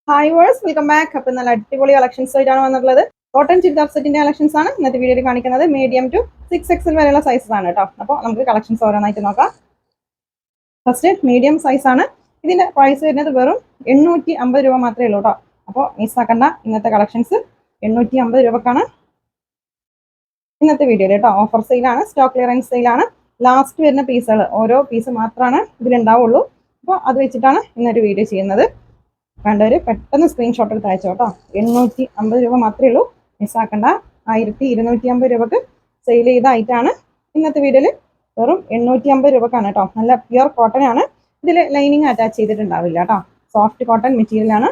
Hi verse welcome back. അപ്പോൾ നല്ല അടിപൊളി കളക്ഷൻസ് ആയിട്ടാണ് വന്നിട്ടുള്ളത്. കോട്ടൺ ചുരിദാർ സെറ്റിന്റെ കളക്ഷൻസ് ആണ് ഇന്നത്തെ വീഡിയോയിൽ കാണിക്കുന്നത്. മീഡിയം ടു 6XL വരെയുള്ള സൈസസ് ആണ് കേട്ടോ. അപ്പോൾ നമുക്ക് കളക്ഷൻസ് ഓരോന്നായിട്ട് നോക്കാം. ഫസ്റ്റ് മീഡിയം സൈസ് ആണ്. ഇതിന്റെ പ്രൈസ് വരുന്നത് വെറും 850 രൂപ മാത്രമേ ഉള്ളൂ കേട്ടോ. അപ്പോൾ മിസ്സാക്കണ്ട, ഇന്നത്തെ കളക്ഷൻസ് 850 രൂപക്കാണ് ഇന്നത്തെ വീഡിയോയിൽ കേട്ടോ. ഓഫർ സെയിലാണ്, സ്റ്റോക്ക് ക്ലിയറൻസ് സെയിലാണ്. ലാസ്റ്റ് വരുന്ന പീസുകൾ ഓരോ പീസ് മാത്രമാണ് ഇതിലുണ്ടാവുള്ളൂ. അപ്പോൾ അത് വെച്ചിട്ടാണ് ഇന്നൊരു വീഡിയോ ചെയ്യുന്നത്. വേണ്ടവര് പെട്ടെന്ന് സ്ക്രീൻഷോട്ട് എടുത്ത് അയച്ചോ കേട്ടോ. 850 രൂപ മാത്രമേ ഉള്ളൂ, മിസ്സാക്കണ്ട. 1250 രൂപക്ക് സെയിൽ ചെയ്ത ഐറ്റാണ് ഇന്നത്തെ വീഡിയോയിൽ വെറും 850 രൂപക്കാണ് കേട്ടോ. നല്ല പ്യുർ കോട്ടൺ ആണ്. ഇതിൽ ലൈനിങ് അറ്റാച്ച് ചെയ്തിട്ടുണ്ടാവില്ല കേട്ടോ. സോഫ്റ്റ് കോട്ടൺ മെറ്റീരിയൽ ആണ്.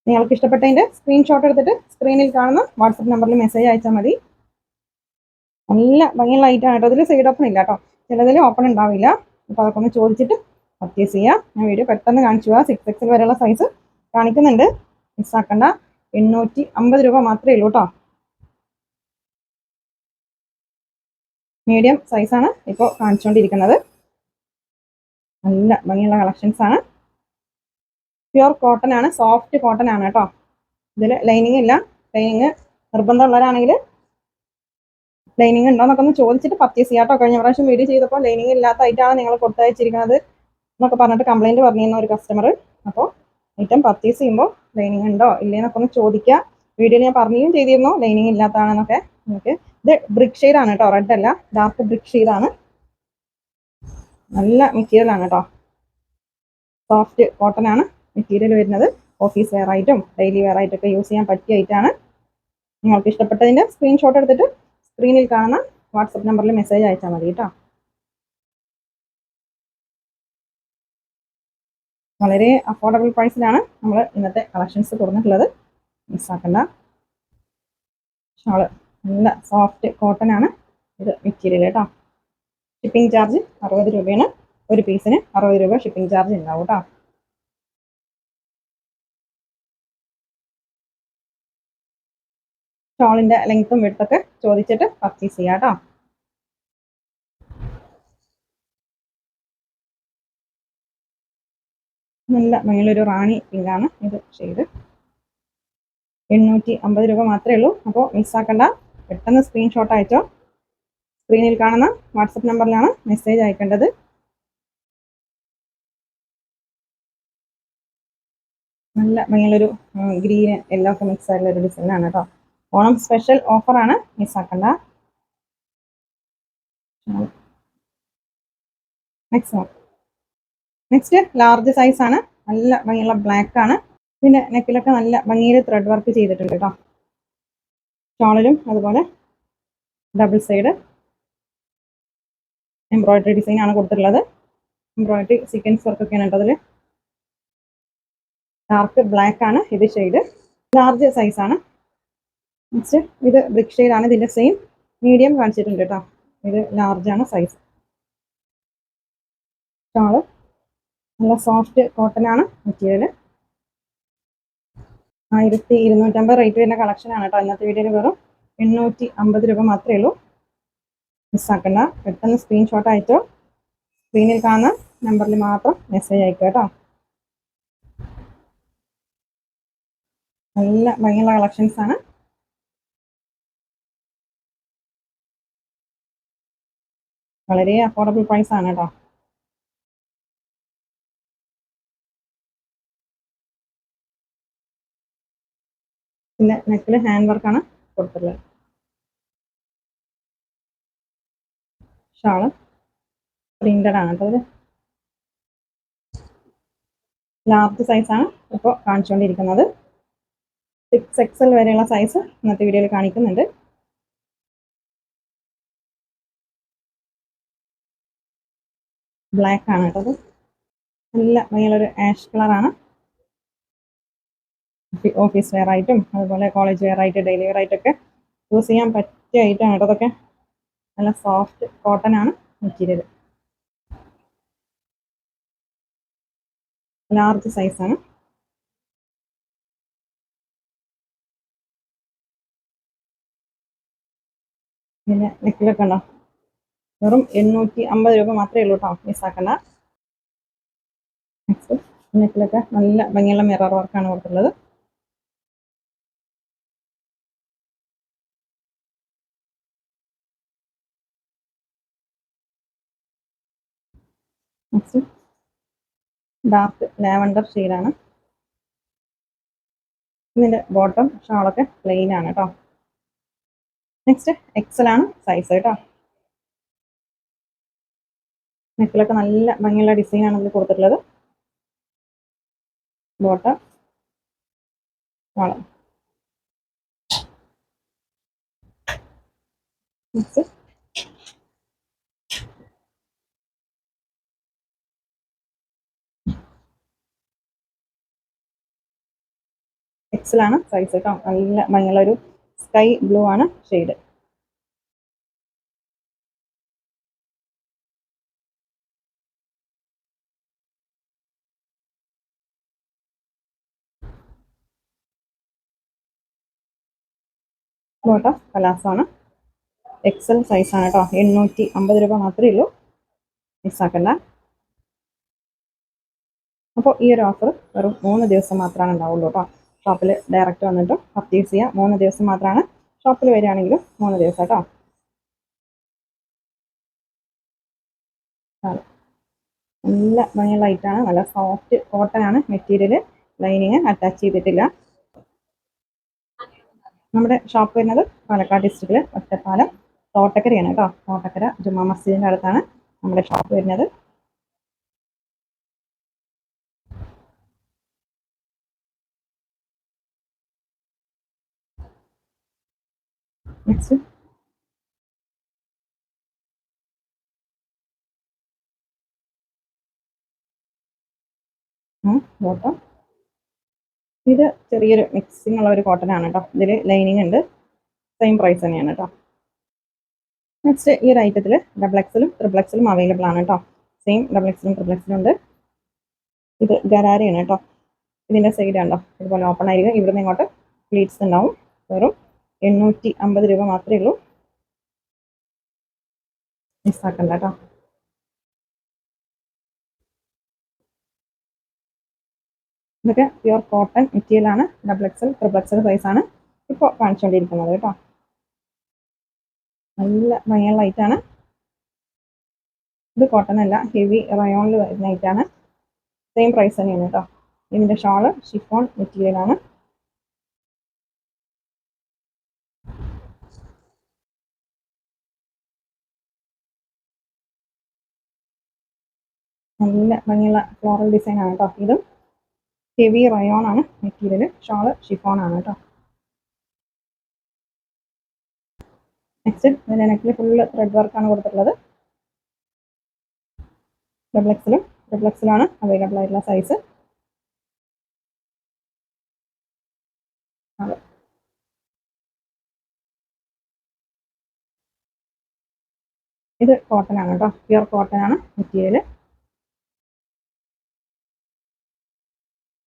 നിങ്ങൾക്ക് ഇഷ്ടപ്പെട്ടതിന്റെ സ്ക്രീൻഷോട്ട് എടുത്തിട്ട് സ്ക്രീനിൽ കാണുന്ന വാട്സപ്പ് നമ്പറിൽ മെസ്സേജ് അയച്ചാൽ മതി. നല്ല ഭംഗിയുള്ള ഐറ്റാണ് കേട്ടോ. ഇതിൽ സൈഡ് ഓപ്പൺ ഇല്ല കേട്ടോ. ചിലതിൽ ഓപ്പൺ ഉണ്ടാവില്ല. അപ്പോൾ അതൊക്കെ ഒന്ന് ചോദിച്ചിട്ട് പർച്ചേസ് ചെയ്യുക. ഞാൻ വീഡിയോ പെട്ടെന്ന് കാണിച്ചു പോവാം. 6XL വരെയുള്ള സൈസ് കാണിക്കുന്നുണ്ട്, മിസ്സാക്കണ്ട. 850 രൂപ മാത്രമേ ഉള്ളൂ കേട്ടോ. മീഡിയം സൈസാണ് ഇപ്പോൾ കാണിച്ചുകൊണ്ടിരിക്കുന്നത്. നല്ല ഭംഗിയുള്ള കളക്ഷൻസ് ആണ്. പ്യുർ കോട്ടൺ ആണ്, സോഫ്റ്റ് കോട്ടൺ ആണ് കേട്ടോ. ഇതിൽ ലൈനിങ് ഇല്ല. ലൈനിങ് നിർബന്ധമുള്ളവരാണെങ്കിൽ ലൈനിങ് ഉണ്ടോ എന്നൊക്കെ ഒന്ന് ചോദിച്ചിട്ട് പർച്ചേസ് ചെയ്യാം കേട്ടോ. കഴിഞ്ഞ പ്രാവശ്യം വീഡിയോ ചെയ്തപ്പോൾ ലൈനിങ് ഇല്ലാത്ത ഐറ്റാണ് നിങ്ങൾ കൊടുത്തയച്ചിരിക്കുന്നത് എന്നൊക്കെ പറഞ്ഞിട്ട് കംപ്ലൈൻറ്റ് പറഞ്ഞിരുന്ന ഒരു കസ്റ്റമർ. അപ്പോൾ ഐറ്റം പർച്ചേസ് ചെയ്യുമ്പോൾ ലൈനിങ് ഉണ്ടോ ഇല്ലേന്നൊക്കെ ഒന്ന് ചോദിക്കുക. വീഡിയോയിൽ ഞാൻ പറയുകയും ചെയ്തിരുന്നു ലൈനിങ് ഇല്ലാത്തതാണെന്നൊക്കെ. നമുക്ക് ഇത് ബ്രിക്ക് ഷെയ്ഡാണ് കേട്ടോ, റെഡ് അല്ല, ഡാർക്ക് ബ്രിക്ക് ഷെയ്ഡാണ്. നല്ല മെറ്റീരിയൽ ആണ് കേട്ടോ. സോഫ്റ്റ് കോട്ടൺ ആണ് മെറ്റീരിയൽ വരുന്നത്. ഓഫീസ് വെയർ ആയിട്ടും ഡെയിലി വെയർ ആയിട്ടൊക്കെ യൂസ് ചെയ്യാൻ പറ്റിയ ഐറ്റാണ്. നിങ്ങൾക്ക് ഇഷ്ടപ്പെട്ടതിൻ്റെ സ്ക്രീൻഷോട്ട് എടുത്തിട്ട് സ്ക്രീനിൽ കാണുന്ന വാട്സപ്പ് നമ്പറിൽ മെസ്സേജ് അയച്ചാൽ മതി കേട്ടോ. വളരെ അഫോർഡബിൾ പ്രൈസിലാണ് നമ്മൾ ഇന്നത്തെ കളക്ഷൻസ് കൊടുത്തിട്ടുള്ളത്, മിസ്സാക്കണ്ട. ഷാള് നല്ല സോഫ്റ്റ് കോട്ടൺ ആണ് ഇത് മെറ്റീരിയൽ കേട്ടോ. ഷിപ്പിംഗ് ചാർജ് 60 രൂപയാണ്. ഒരു പീസിന് 60 രൂപ ഷിപ്പിംഗ് ചാർജ് ഉണ്ടാവും കേട്ടോ. ഷോളിന്റെ ലെങ്ത്തും വിഡ്ത്തൊക്കെ ചോദിച്ചിട്ട് പർച്ചേസ് ചെയ്യാം കേട്ടോ. നല്ല ഭംഗിയുള്ളൊരു റാണി പിങ്കാണ് ഇത് ഷെയ്ഡ്. 850 രൂപ മാത്രമേ ഉള്ളൂ. അപ്പോൾ മിസ്സാക്കണ്ട, പെട്ടെന്ന് സ്ക്രീൻഷോട്ട് അയച്ചോ. സ്ക്രീനിൽ കാണുന്ന വാട്സപ്പ് നമ്പറിലാണ് മെസ്സേജ് അയക്കേണ്ടത്. നല്ല ഭംഗിയുള്ളൊരു ഗ്രീന് യെല്ലോ ഒക്കെ മിക്സ് ആയിട്ടുള്ള ഒരു ഡിസൈനാണ് കേട്ടോ. ഓണം സ്പെഷ്യൽ ഓഫറാണ്, മിസ്സാക്കണ്ട. നെക്സ്റ്റ് ലാർജ് സൈസ് ആണ്. നല്ല ഭംഗിയുള്ള ബ്ലാക്ക് ആണ്. പിന്നെ നെക്കിലൊക്കെ നല്ല ഭംഗിയിൽ ത്രെഡ് വർക്ക് ചെയ്തിട്ടുണ്ട് കേട്ടോ. ഷോളിലും അതുപോലെ ഡബിൾ സൈഡ് എംബ്രോയിഡറി ഡിസൈൻ ആണ് കൊടുത്തിട്ടുള്ളത്. എംബ്രോയിഡറി സീക്വൻസ് വർക്കൊക്കെയാണ് കേട്ടോ അതിൽ. ഡാർക്ക് ബ്ലാക്ക് ആണ് ഇത് ഷെയ്ഡ്. ലാർജ് സൈസ് ആണ്. നെക്സ്റ്റ് ഇത് ബ്രിക്ക് ഷെയ്ഡ് ആണ്. ഇതിന്റെ സെയിം മീഡിയം കാണിച്ചിട്ടുണ്ട് കേട്ടോ. ഇത് ലാർജ് ആണ് സൈസ്. ഷോള് നല്ല സോഫ്റ്റ് കോട്ടൺ ആണ് മെറ്റീരിയൽ. 1250 റേറ്റ് വരുന്ന കളക്ഷൻ ആണ് കേട്ടോ. ഇന്നത്തെ വീഡിയോയിൽ വെറും 850 രൂപ മാത്രമേ ഉള്ളൂ, മിസ്സാക്കണ്ട. പെട്ടെന്ന് സ്ക്രീൻഷോട്ട് അയച്ചോ. സ്ക്രീനിൽ കാണുന്ന നമ്പറിൽ മാത്രം മെസ്സേജ് അയക്കുക കേട്ടോ. നല്ല ഭംഗിയുള്ള കളക്ഷൻസ് ആണ്. വളരെ അഫോർഡബിൾ പ്രൈസ് ആണ് കേട്ടോ. പിന്നെ നെക്കിൽ ഹാൻഡ് വർക്കാണ് കൊടുത്തിട്ടുള്ളത്. ഷാള് പ്രിന്റഡ് ആണ് കേട്ടോ. ലാർജ് സൈസാണ് ഇപ്പോൾ കാണിച്ചുകൊണ്ടിരിക്കുന്നത്. 6XL വരെയുള്ള സൈസ് ഇന്നത്തെ വീഡിയോയിൽ കാണിക്കുന്നുണ്ട്. ബ്ലാക്ക് ആണ് കേട്ടോ. നല്ല ഭംഗിയുള്ളൊരു ആഷ് കളറാണ്. ഓഫീസ് വെയർ ആയിട്ടും അതുപോലെ കോളേജ് വെയർ ആയിട്ട് ഡെയിലി വെയർ ആയിട്ടൊക്കെ യൂസ് ചെയ്യാൻ പറ്റിയ ഐറ്റമാണ് കേട്ടോ. അതൊക്കെ നല്ല സോഫ്റ്റ് കോട്ടൺ ആണ് മെറ്റീരിയൽ. ലാർജ് സൈസാണ്. പിന്നെ നെക്കിലൊക്കെ ഉണ്ടോ, വെറും 850 രൂപ മാത്രമേ ഉള്ളൂ കേട്ടോ, മിസ്സാക്കണ്ട. നെക്സ്റ്റ് നെക്കിലൊക്കെ നല്ല ഭംഗിയുള്ള മിറർ വർക്കാണ് കൊടുത്തിട്ടുള്ളത്. നെക്സ്റ്റ് ഡാർക്ക് ലാവൻഡർ ഷെയ്ഡാണ്. ഇതിന്റെ ബോട്ടം ഷാളൊക്കെ പ്ലെയിൻ ആണ് കേട്ടോ. നെക്സ്റ്റ് എക്സൽ ആണ് സൈസ് കേട്ടോ. നെക്കിലൊക്കെ നല്ല ഭംഗിയുള്ള ഡിസൈൻ ആണ് ഇതിൽ കൊടുത്തിട്ടുള്ളത്. Bottom shawl. നെക്സ്റ്റ് എക്സൽ ആണ് സൈസ് കേട്ടോ. നല്ല ഭംഗിയുള്ള ഒരു സ്കൈ ബ്ലൂ ആണ് ഷെയ്ഡ്. ബോട്ടം പലാസോ ആണ്. എക്സൽ സൈസ് ആണ് കേട്ടോ. 850 രൂപ മാത്രമേ ഉള്ളൂ, മിസ്സാക്കണ്ട. അപ്പോൾ ഈ ഒരു ഓഫർ വെറും 3 ദിവസം മാത്രമാണ് ഉണ്ടാവുള്ളൂ കേട്ടോ. ഷോപ്പിൽ ഡയറക്റ്റ് വന്നിട്ട് പർച്ചേസ് ചെയ്യുക. 3 ദിവസം മാത്രമാണ്. ഷോപ്പിൽ വരികയാണെങ്കിലും 3 ദിവസം കേട്ടോ. നല്ല ഭംഗിയുള്ള ഐറ്റാണ്. നല്ല സോഫ്റ്റ് കോട്ടൺ ആണ് മെറ്റീരിയൽ. ലൈനിങ് അറ്റാച്ച് ചെയ്തിട്ടില്ല. നമ്മുടെ ഷോപ്പ് വരുന്നത് പാലക്കാട് ഡിസ്ട്രിക്റ്റിൽ ഒറ്റപ്പാലം തോട്ടക്കരയാണ് കേട്ടോ. തോട്ടക്കര ജുമാ മസ്ജിദിന്റെ അടുത്താണ് നമ്മുടെ ഷോപ്പ് വരുന്നത്. Next bottom. ഇത് ചെറിയൊരു മിക്സിംഗ് ഉള്ള ഒരു കോട്ടൺ ആണ് കേട്ടോ. ഇതിൽ ലൈനിങ് ഉണ്ട്. സെയിം പ്രൈസ് തന്നെയാണ് കേട്ടോ. നെക്സ്റ്റ് ഈ ഒരു ഐറ്റത്തിൽ ഡബിൾ എക്സലും ട്രിപ്പിൾ എക്സലും അവൈലബിൾ ആണ് കേട്ടോ. സെയിം ഡബിൾ എക്സലും ട്രിപ്പിൾ എക്സലും ഉണ്ട്. ഇത് ഗരാരയാണ് കേട്ടോ. ഇതിന്റെ സൈഡ് ഉണ്ടോ ഇതുപോലെ ഓപ്പൺ ആയിരിക്കും. ഇവിടുന്ന് ഇങ്ങോട്ട് പ്ലീറ്റ്സ് ഉണ്ടാവും. വെറും 850 രൂപ മാത്രമേ ഉള്ളൂ, മിസ്സാക്കണ്ട കേട്ടോ. ഇതൊക്കെ പ്യുർ കോട്ടൺ മെറ്റീരിയൽ ആണ്. Double XL triple XL size ആണ് ഇപ്പോൾ കാണിച്ചുകൊണ്ടിരിക്കുന്നത് കേട്ടോ. നല്ല ഭംഗിയുള്ള ലൈറ്റാണ്. ഇത് കോട്ടൺ അല്ല, ഹെവി റയോണിൽ വരുന്ന ഐറ്റാണ്. സെയിം പ്രൈസ് തന്നെയാണ് കേട്ടോ. ഇതിന്റെ ഷാള് ഷിഫോൺ മെറ്റീരിയൽ ആണ്. നല്ല ഭംഗിയുള്ള ഫ്ലോറൽ ഡിസൈൻ ആണ് കേട്ടോ. ഇതും ഹെവി റയോൺ ആണ് മെറ്റീരിയൽ. ഷാള് ഷിഫോൺ ആണ് കേട്ടോ. നെക്സ്റ്റ് ഇതിന്റെ നെക്കിൽ ഫുള്ള് ത്രെഡ് വർക്കാണ് കൊടുത്തിട്ടുള്ളത്. ഡബിൾ എക്സലും ട്രിപ്പിൾ എക്സലാണ് അവൈലബിൾ ആയിട്ടുള്ള സൈസ്. ഇത് കോട്ടൺ ആണ് കേട്ടോ. പ്യുർ കോട്ടൺ ആണ് മെറ്റീരിയൽ.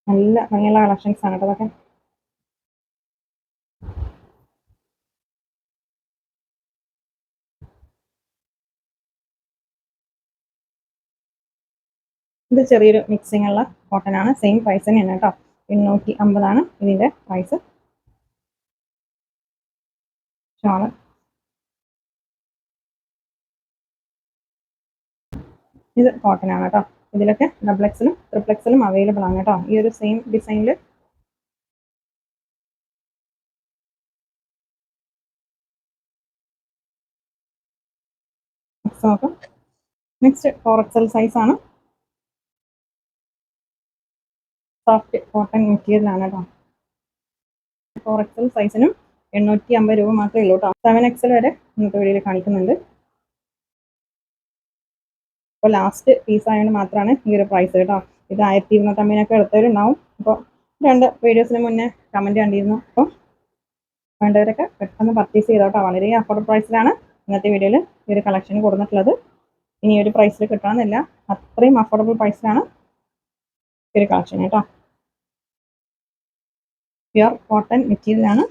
നല്ല ഭംഗിയുള്ള കളക്ഷൻസ് ആണ് കേട്ടോ അതൊക്കെ. ഇത് ചെറിയൊരു മിക്സിംഗ് ഉള്ള കോട്ടൺ ആണ്. സെയിം പ്രൈസ് തന്നെയാണ് കേട്ടോ. 850 ആണ് ഇതിന്റെ പ്രൈസ്. ഷാള് ഇത് കോട്ടൺ ആണ് കേട്ടോ. ഇതിലൊക്കെ ഡബിൾ എക്സലും ട്രിപ്പിൾ എക്സലും അവൈലബിൾ ആണ് കേട്ടോ. ഈ ഒരു സെയിം ഡിസൈനിൽ നോക്കാം. നെക്സ്റ്റ് 4XL സൈസ് ആണ്. സോഫ്റ്റ് കോട്ടൺ മെറ്റീരിയൽ ആണ് കേട്ടോ. 4XL സൈസിനും 850 രൂപ മാത്രമേ ഉള്ളൂ കേട്ടോ. 7XL വരെ ഇന്നത്തെ വീഡിയോയിൽ കാണിക്കുന്നുണ്ട്. അപ്പോൾ ലാസ്റ്റ് പീസ് ആയതുകൊണ്ട് മാത്രമാണ് ഈ ഒരു പ്രൈസ് കേട്ടോ. ഇത് 1250 എടുത്തവരുണ്ടാവും. അപ്പോൾ 2 വീഡിയോസിന് മുന്നേ കമൻറ്റ് കണ്ടിരുന്നു. അപ്പോൾ വേണ്ടവരൊക്കെ പെട്ടെന്ന് പർച്ചേസ് ചെയ്തോട്ടോ. വളരെ അഫോർഡബിൾ പ്രൈസിലാണ് ഇന്നത്തെ വീഡിയോയിൽ ഈ ഒരു കളക്ഷൻ കൊടുത്തിട്ടുള്ളത്. ഇനി ഒരു പ്രൈസിൽ കിട്ടണമെന്നില്ല, അത്രയും അഫോർഡബിൾ പ്രൈസിലാണ് ഈ ഒരു കളക്ഷൻ കേട്ടോ. പ്യുർ കോട്ടൺ മെറ്റീരിയൽ ആണ്.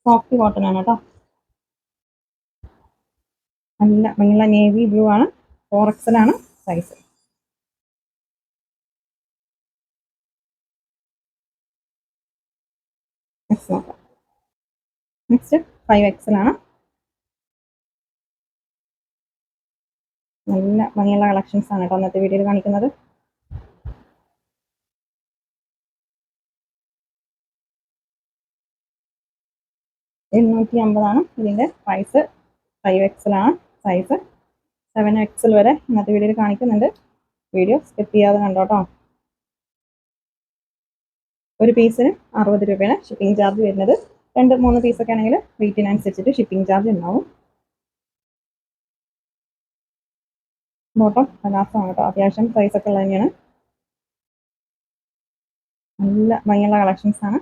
സോഫ്റ്റ് കോട്ടൺ ആണ് കേട്ടോ. നല്ല ഭംഗിയുള്ള നേവി ബ്ലൂ ആണ്. 4XL ആണ് സൈസ്. നെക്സ്റ്റ് നോക്കാം. നെക്സ്റ്റ് 5XL ആണ്. നല്ല ഭംഗിയുള്ള കളക്ഷൻസ് ആണ് കേട്ടോ ഇന്നത്തെ വീഡിയോയിൽ കാണിക്കുന്നത്. $850 ഇതിൻ്റെ പ്രൈസ്. 5XL ആണ് സൈസ്. 7XL വരെ ഇന്നത്തെ വീഡിയോയിൽ കാണിക്കുന്നുണ്ട്. വീഡിയോ സ്കിപ്പ് ചെയ്യാതെ കണ്ടോട്ടോ. ഒരു പീസിന് 60 രൂപയാണ് ഷിപ്പിംഗ് ചാർജ് വരുന്നത്. 2-3 പീസൊക്കെ ആണെങ്കിൽ വെയിറ്റിനനുസരിച്ചിട്ട് ഷിപ്പിംഗ് ചാർജ് ഉണ്ടാവും. ബോട്ടം പലാസമാണ് കേട്ടോ. അത്യാവശ്യം സൈസൊക്കെ ഉള്ളത് തന്നെയാണ്. നല്ല ഭംഗിയുള്ള കളക്ഷൻസ് ആണ്.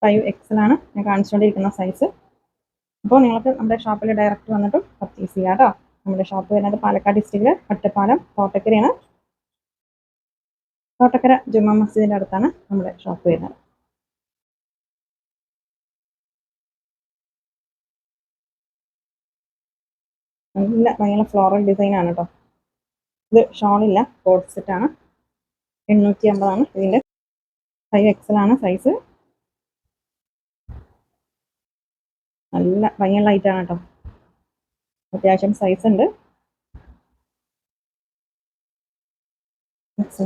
ഫൈവ് എക്സൽ ആണ് ഞാൻ കാണിച്ചുകൊണ്ടിരിക്കുന്ന സൈസ്. അപ്പോൾ നിങ്ങൾക്ക് നമ്മുടെ ഷോപ്പിൽ ഡയറക്റ്റ് വന്നിട്ടും പർച്ചേസ് ചെയ്യാം കേട്ടോ. നമ്മുടെ ഷോപ്പ് വരുന്നത് പാലക്കാട് ഡിസ്ട്രിക്റ്റിൽ ഒറ്റപ്പാലം തോട്ടക്കരയാണ്. തോട്ടക്കര ജുമാ മസ്ജിദിൻ്റെ അടുത്താണ് നമ്മുടെ ഷോപ്പ് വരുന്നത്. നല്ല ഭയങ്കര ഫ്ലോറൽ ഡിസൈൻ ആണ് കേട്ടോ. ഇത് ഷോളില്ല, കോഡ് സെറ്റ് ആണ്. 850 ഇതിൻ്റെ. 5XL ആണ് സൈസ്. നല്ല ഭംഗിയുള്ള ഐറ്റാണ് കേട്ടോ. അത്യാവശ്യം സൈസ് ഉണ്ട്.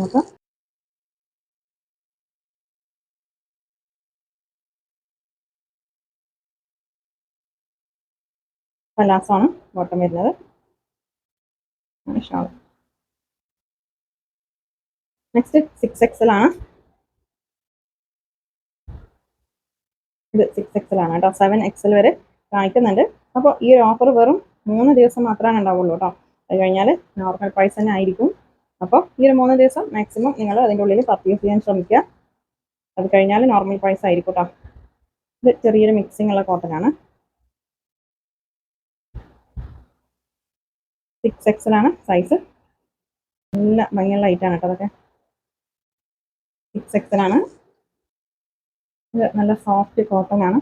നോക്കാം. പലാസമാണ് ബോട്ടം വരുന്നത്. ഷാൾ. നെക്സ്റ്റ് 6XL ആണ്. ഇത് 6XL ആണ് കേട്ടോ. 7XL വരെ കാണിക്കുന്നുണ്ട്. അപ്പോൾ ഈ ഒരു ഓഫർ വെറും 3 ദിവസം മാത്രമേ ഉണ്ടാവുള്ളൂ കേട്ടോ. അത് കഴിഞ്ഞാൽ നോർമൽ പ്രൈസ് തന്നെ ആയിരിക്കും. അപ്പോൾ ഈ ഒരു 3 ദിവസം മാക്സിമം നിങ്ങൾ അതിൻ്റെ ഉള്ളിൽ പർച്ചേസ് ചെയ്യാൻ ശ്രമിക്കുക. അത് കഴിഞ്ഞാൽ നോർമൽ പ്രൈസ് ആയിരിക്കും കേട്ടോ. ഇത് ചെറിയൊരു മിക്സിംഗ് ഉള്ള കോട്ടൺ ആണ്. 6XL ആണ് സൈസ്. നല്ല ഭംഗിയുള്ള ഐറ്റാണ് കേട്ടോ അതൊക്കെ. 6XL ആണ്. ഇത് നല്ല സോഫ്റ്റ് കോട്ടൺ ആണ്.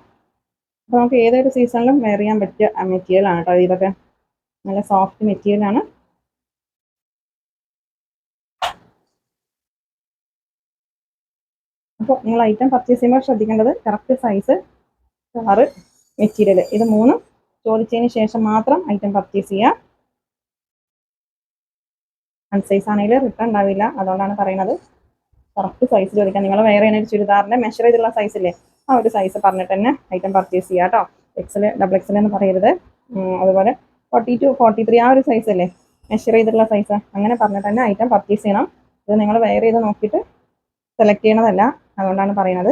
അപ്പോൾ നമുക്ക് ഏതൊരു സീസണിലും വെയർ ചെയ്യാൻ പറ്റിയ മെറ്റീരിയൽ ആണ് കേട്ടോ. ഇതൊക്കെ നല്ല സോഫ്റ്റ് മെറ്റീരിയൽ ആണ്. അപ്പോൾ നിങ്ങൾ ഐറ്റം പർച്ചേസ് ചെയ്യുമ്പോൾ ശ്രദ്ധിക്കേണ്ടത് കറക്റ്റ് സൈസ്, കളറ്, മെറ്റീരിയൽ ഇത് 3 ചോദിച്ചതിന് ശേഷം മാത്രം ഐറ്റം പർച്ചേസ് ചെയ്യുക. അൺസൈസ് ആണെങ്കിൽ റിട്ടേൺ ഉണ്ടാവില്ല. അതുകൊണ്ടാണ് പറയുന്നത് കറക്റ്റ് സൈസ് ചോദിക്കാം. നിങ്ങൾ വേറെ ഒരു ചുരിദാറിൻ്റെ മെഷർ ചെയ്തുള്ള സൈസ് ഇല്ലേ, ആ ഒരു സൈസ് പറഞ്ഞിട്ട് തന്നെ ഐറ്റം പർച്ചേസ് ചെയ്യുക കേട്ടോ. XL, XXL എന്ന് പറയരുത്. അതുപോലെ 42, 43 ആ ഒരു സൈസ് അല്ലേ മെഷർ ചെയ്തിട്ടുള്ള സൈസ്, അങ്ങനെ പറഞ്ഞിട്ട് തന്നെ ഐറ്റം പർച്ചേസ് ചെയ്യണം. ഇത് നിങ്ങൾ വെയർ ചെയ്ത് നോക്കിയിട്ട് സെലക്ട് ചെയ്യണതല്ല. അതുകൊണ്ടാണ് പറയുന്നത്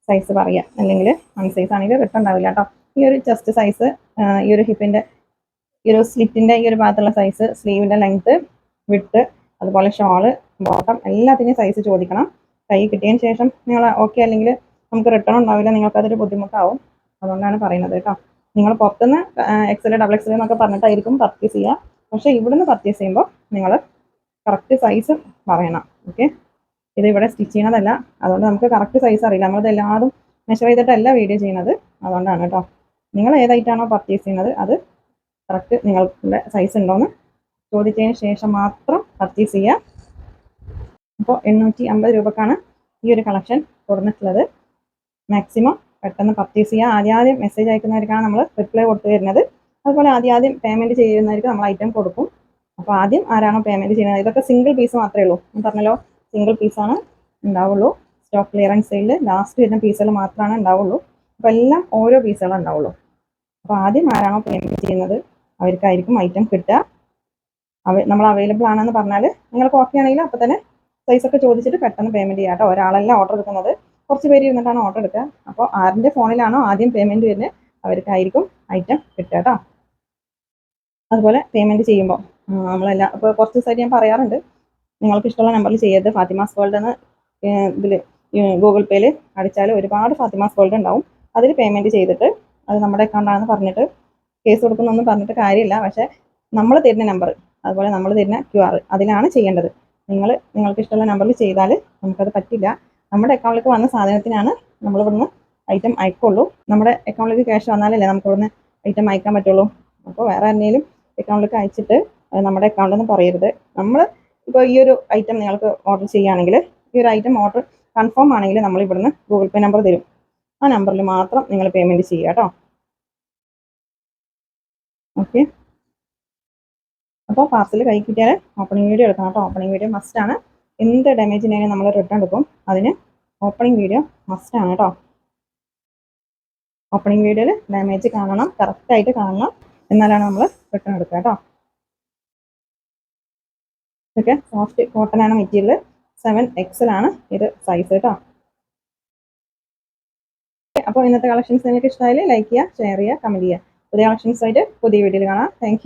സൈസ് പറയുക. അല്ലെങ്കിൽ അൺസൈസ് ആണെങ്കിൽ റിട്ടേൺ ഉണ്ടാവില്ല കേട്ടോ. ഈ ഒരു ചെസ്റ്റ് സൈസ്, ഈ ഒരു ഹിപ്പിൻ്റെ ഈ ഒരു സ്ലിറ്റിൻ്റെ ഈ ഒരു ഭാഗത്തുള്ള സൈസ്, സ്ലീവിൻ്റെ ലെങ്ത്ത്, വിഡ്ത്ത്, അതുപോലെ ഷോള്, ബോട്ടം എല്ലാത്തിൻ്റെയും സൈസ് ചോദിക്കണം. കൈ കിട്ടിയതിന് ശേഷം നിങ്ങൾ ഓക്കെ അല്ലെങ്കിൽ നമുക്ക് റിട്ടേൺ ഉണ്ടാവില്ല. നിങ്ങൾക്കതൊരു ബുദ്ധിമുട്ടാവും. അതുകൊണ്ടാണ് പറയുന്നത് കേട്ടോ. നിങ്ങൾ പുറത്തുനിന്ന് XL, XXL എന്നൊക്കെ പറഞ്ഞിട്ടായിരിക്കും പർച്ചേസ് ചെയ്യുക. പക്ഷേ ഇവിടുന്ന് പർച്ചേസ് ചെയ്യുമ്പോൾ നിങ്ങൾ കറക്റ്റ് സൈസ് പറയണം. ഓക്കെ. ഇത് ഇവിടെ സ്റ്റിച്ച് ചെയ്യണതല്ല. അതുകൊണ്ട് നമുക്ക് കറക്റ്റ് സൈസ് അറിയില്ല. നമ്മളത് എല്ലാതും മെഷർ ചെയ്തിട്ടല്ല വീഡിയോ ചെയ്യുന്നത്. അതുകൊണ്ടാണ് കേട്ടോ. നിങ്ങൾ ഏതായിട്ടാണോ പർച്ചേസ് ചെയ്യുന്നത് അത് കറക്റ്റ് നിങ്ങളുടെ സൈസ് ഉണ്ടോയെന്ന് ചോദിച്ചതിന് ശേഷം മാത്രം പർച്ചേസ് ചെയ്യുക. അപ്പോൾ 850 രൂപക്കാണ് ഈ ഒരു കളക്ഷൻ കൊടുത്തിട്ടുള്ളത്. മാക്സിമം പെട്ടെന്ന് പർച്ചേസ് ചെയ്യുക. ആദ്യം മെസ്സേജ് അയക്കുന്നവർക്കാണ് നമ്മൾ റിപ്ലൈ കൊടുത്തു തരുന്നത്. അതുപോലെ ആദ്യം പേയ്മെൻറ്റ് ചെയ്യുന്നവർക്ക് നമ്മൾ ഐറ്റം കൊടുക്കും. അപ്പോൾ ആദ്യം ആരാണോ പേയ്മെൻറ്റ് ചെയ്യുന്നത്, ഇതൊക്കെ സിംഗിൾ പീസ് മാത്രമേ ഉള്ളൂ. ഞാൻ പറഞ്ഞല്ലോ സിംഗിൾ പീസാണ് ഉണ്ടാവുള്ളൂ. സ്റ്റോക്ക് ക്ലിയറൻസ് സെയിലിൽ ലാസ്റ്റ് വരുന്ന പീസുകൾ മാത്രമാണ് ഉണ്ടാവുള്ളൂ. അപ്പോൾ എല്ലാം ഓരോ പീസുകളും ഉണ്ടാവുള്ളൂ. അപ്പോൾ ആദ്യം ആരാണോ പേയ്മെൻറ്റ് ചെയ്യുന്നത് അവർക്കായിരിക്കും ഐറ്റം കിട്ടുക. നമ്മൾ അവൈലബിൾ ആണെന്ന് പറഞ്ഞാൽ നിങ്ങൾക്ക് ഓക്കെ ആണെങ്കിൽ അപ്പോൾ തന്നെ സൈസൊക്കെ ചോദിച്ചിട്ട് പെട്ടെന്ന് പേയ്മെൻറ്റ് ചെയ്യാം കേട്ടോ. ഒരാളല്ല ഓർഡർ എടുക്കുന്നത്, കുറച്ച് പേര് ഇരുന്നിട്ടാണ് ഓർഡർ എടുക്കുക. അപ്പോൾ ആരുടെ ഫോണിലാണോ ആദ്യം പേയ്മെൻറ്റ് വരുന്നത് അവർക്കായിരിക്കും ഐറ്റം കിട്ടുക കേട്ടോ. അതുപോലെ പേയ്മെൻറ്റ് ചെയ്യുമ്പോൾ നമ്മളെല്ലാം ഇപ്പോൾ കുറച്ച് ദിവസമായിട്ട് ഞാൻ പറയാറുണ്ട്, നിങ്ങൾക്ക് ഇഷ്ടമുള്ള നമ്പറിൽ ചെയ്യരുത്. ഫാത്തിമാസ് വേൾഡ് എന്ന് ഇതിൽ ഗൂഗിൾ പേയിൽ അടിച്ചാൽ ഒരുപാട് ഫാത്തിമാസ് വേൾഡ് ഉണ്ടാവും. അതിൽ പേയ്മെൻറ്റ് ചെയ്തിട്ട് അത് നമ്മുടെ അക്കൗണ്ടാണെന്ന് പറഞ്ഞിട്ട് കേസ് കൊടുക്കുന്നൊന്നും പറഞ്ഞിട്ട് കാര്യമില്ല. പക്ഷേ നമ്മൾ തരുന്ന നമ്പർ, അതുപോലെ നമ്മൾ തരുന്ന QR അതിലാണ് ചെയ്യേണ്ടത്. നിങ്ങൾക്ക് ഇഷ്ടമുള്ള നമ്പറിൽ ചെയ്താൽ നമുക്കത് പറ്റില്ല. നമ്മുടെ അക്കൗണ്ടിലേക്ക് വന്ന സാധനത്തിനാണ് നമ്മൾ ഇവിടുന്ന് ഐറ്റം അയക്കുള്ളൂ. നമ്മുടെ അക്കൗണ്ടിലേക്ക് ക്യാഷ് വന്നാലല്ലേ നമുക്ക് ഇവിടുന്ന് ഐറ്റം അയക്കാൻ പറ്റുള്ളൂ. അപ്പോൾ വേറെ ആരുടെയും അക്കൗണ്ടിലേക്ക് അയച്ചിട്ട് നമ്മുടെ അക്കൗണ്ട് എന്ന് പറയരുത്. നമ്മൾ ഇപ്പോൾ ഈ ഒരു ഐറ്റം നിങ്ങൾക്ക് ഓർഡർ ചെയ്യുകയാണെങ്കിൽ, ഈ ഒരു ഐറ്റം ഓർഡർ കൺഫേം ആണെങ്കിൽ നമ്മൾ ഇവിടുന്ന് ഗൂഗിൾ പേ നമ്പർ തരും. ആ നമ്പറിൽ മാത്രം നിങ്ങൾ പേയ്മെൻറ്റ് ചെയ്യുക കേട്ടോ. ഓക്കെ. അപ്പോൾ പാർസൽ കൈ കിട്ടിയാൽ ഓപ്പണിംഗ് വീഡിയോ എടുക്കണം കേട്ടോ. ഓപ്പണിംഗ് വീഡിയോ മസ്റ്റാണ്. എന്ത് ഡാമേജ് ഉണ്ടെങ്കിലും നമ്മൾ റിട്ടേൺ എടുക്കും. അതിന് ഓപ്പണിംഗ് വീഡിയോ മസ്റ്റാണ് കേട്ടോ. ഓപ്പണിംഗ് വീഡിയോയിൽ ഡാമേജ് കാണണം, കറക്റ്റായിട്ട് കാണണം, എന്നാലാണ് നമ്മൾ റിട്ടേൺ എടുക്കുക കേട്ടോ. ഇതൊക്കെ സോഫ്റ്റ് കോട്ടൺ ആണ് മെറ്റീരിയൽ. 7XL ആണ് ഇത് സൈസ് കേട്ടോ. അപ്പോൾ ഇന്നത്തെ കളക്ഷൻസ് നിങ്ങൾക്ക് ഇഷ്ടമായാൽ ലൈക്ക് ചെയ്യുക, ഷെയർ ചെയ്യുക, കമൻറ്റ് ചെയ്യുക. പുതിയ കളക്ഷൻസ് ആയിട്ട് പുതിയ വീഡിയോയിൽ കാണാം. താങ്ക്